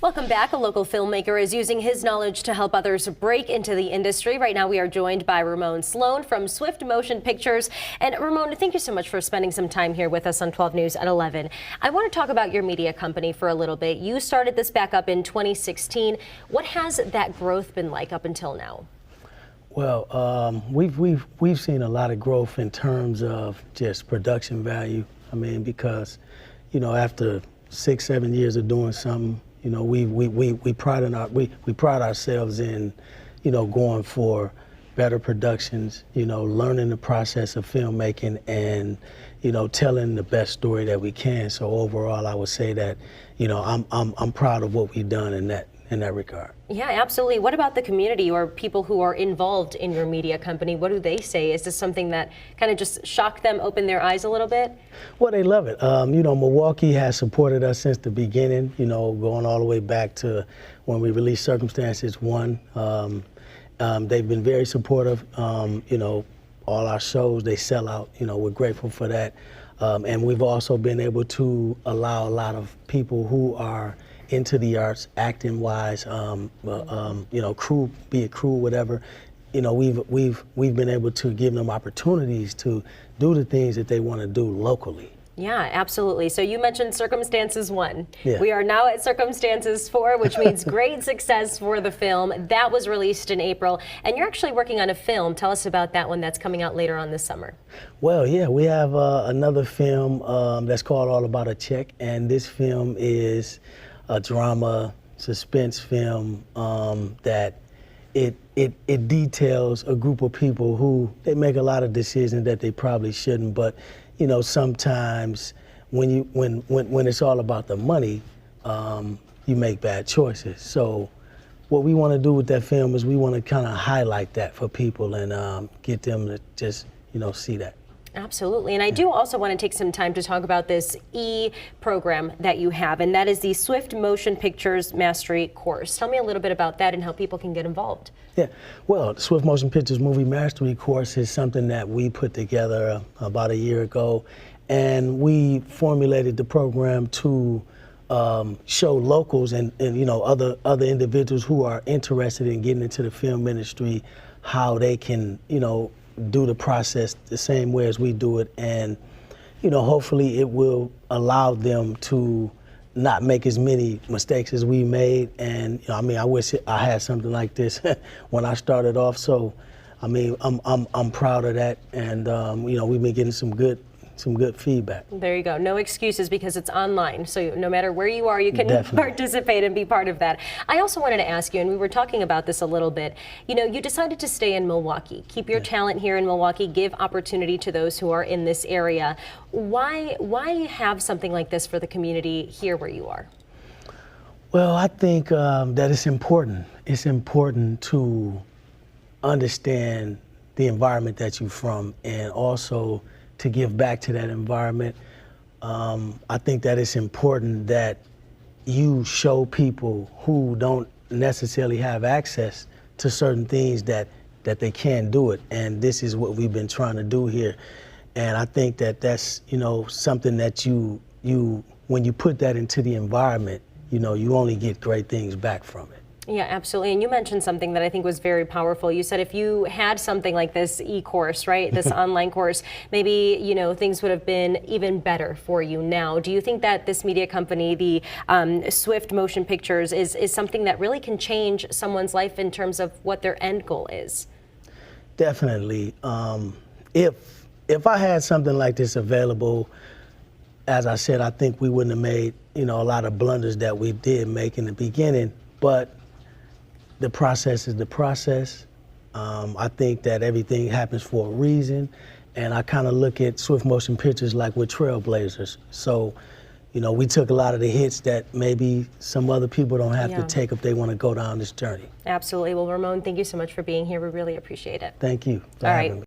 Welcome back. A local filmmaker is using his knowledge to help others break into the industry. Right now we are joined by Ramon Sloan from Swift Motion Pictures. And Ramon, thank you so much for spending some time here with us on 12 News at 11. I want to talk about your media company for a little bit. You started this back up in 2016. What has that growth been like up until now? Well, we've seen a lot of growth in terms of just production value. I mean, because, you know, after 6-7 years of doing something, you know, we pride ourselves in, you know, going for better productions, you know, learning the process of filmmaking and, you know, telling the best story that we can. So overall, I would say that, you know, I'm proud of what we've done in that regard. Yeah, absolutely. What about the community or people who are involved in your media company? What do they say? Is this something that kind of just shocked them, opened their eyes a little bit? Well, they love it. You know, Milwaukee has supported us since the beginning, you know, going all the way back to when we released Circumstances 1. They've been very supportive. You know, all our shows, they sell out. You know, we're grateful for that. And we've also been able to allow a lot of people who are into the arts, acting wise, you know, crew, be it crew, whatever, you know, we've been able to give them opportunities to do the things that they want to do locally. Yeah, absolutely. So you mentioned Circumstances 1. Yeah. We are now at Circumstances 4, which means great success for the film. That was released in April, and you're actually working on a film. Tell us about that one that's coming out later on this summer. Well, yeah, we have another film that's called All About a Check, and this film is a drama suspense film that it details a group of people who they make a lot of decisions that they probably shouldn't, but you know, sometimes when it's all about the money, you make bad choices. So what we want to do with that film is we want to kind of highlight that for people and get them to just, you know, see that. Absolutely. And I do also want to take some time to talk about this program that you have, and that is the Swift Motion Pictures Mastery Course. Tell me a little bit about that and how people can get involved. Yeah, well, the Swift Motion Pictures Movie Mastery Course is something that we put together about a year ago, and we formulated the program to show locals and you know, other individuals who are interested in getting into the film industry how they can, you know, do the process the same way as we do it, and you know, hopefully it will allow them to not make as many mistakes as we made. And you know, I mean, I wish I had something like this when I started off. So I mean, I'm proud of that, and you know, we've been getting some good feedback. There you go. No excuses because it's online. So no matter where you are, you can Definitely participate and be part of that. I also wanted to ask you, and we were talking about this a little bit, you know, you decided to stay in Milwaukee, keep your talent here in Milwaukee, give opportunity to those who are in this area. Why have something like this for the community here where you are? Well, I think that it's important. It's important to understand the environment that you're from and also to give back to that environment. I think that it's important that you show people who don't necessarily have access to certain things that they can do it. And this is what we've been trying to do here. And I think that that's, you know, something that you when you put that into the environment, you know, you only get great things back from it. Yeah, absolutely. And you mentioned something that I think was very powerful. You said if you had something like this e-course, right, this online course, maybe, you know, things would have been even better for you now. Do you think that this media company, the Swift Motion Pictures, is something that really can change someone's life in terms of what their end goal is? Definitely. If I had something like this available, as I said, I think we wouldn't have made, you know, a lot of blunders that we did make in the beginning. But the process is the process. I think that everything happens for a reason, and I kind of look at Swift Motion Pictures like we're trailblazers. So, you know, we took a lot of the hits that maybe some other people don't have to take if they want to go down this journey. Absolutely. Well, Ramon, thank you so much for being here. We really appreciate it. Thank you for All having right. me.